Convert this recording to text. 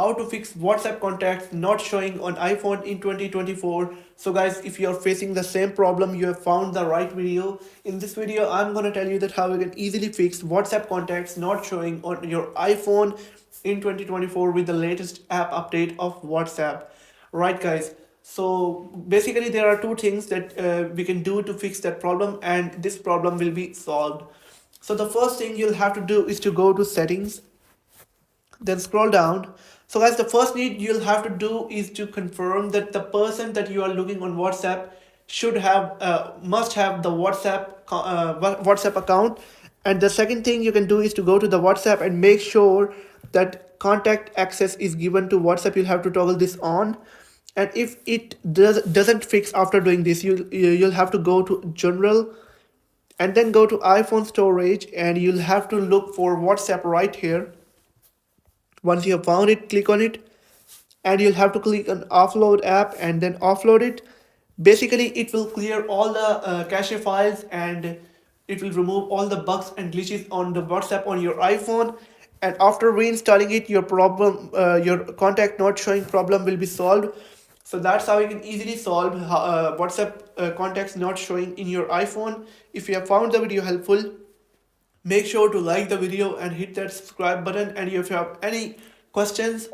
how to fix WhatsApp contacts not showing on iPhone in 2024. So guys, if you are facing the same problem, you have found the right video. In this video, I'm going to tell you that how you can easily fix WhatsApp contacts not showing on your iPhone in 2024 with the latest app update of WhatsApp. Right guys, so basically there are two things that we can do to fix that problem, and this problem will be solved. So the first thing you'll have to do is to go to settings, then scroll down. So guys, the first need you'll have to do is to confirm that the person that you are looking on WhatsApp should have must have the WhatsApp account. And the second thing you can do is to go to the WhatsApp and make sure that contact access is given to WhatsApp. You'll have to toggle this on, and if it doesn't fix after doing this, you'll have to go to general and then go to iPhone storage, and you'll have to look for WhatsApp right here. Once you have found it, click on it, and you'll have to click on offload app and then offload it. Basically, it will clear all the cache files, and it will remove all the bugs and glitches on the WhatsApp on your iPhone. And after reinstalling it, your contact not showing problem will be solved. So that's how you can easily solve WhatsApp contacts not showing in your iPhone. If you have found the video helpful, make sure to like the video and hit that subscribe button. And if you have any questions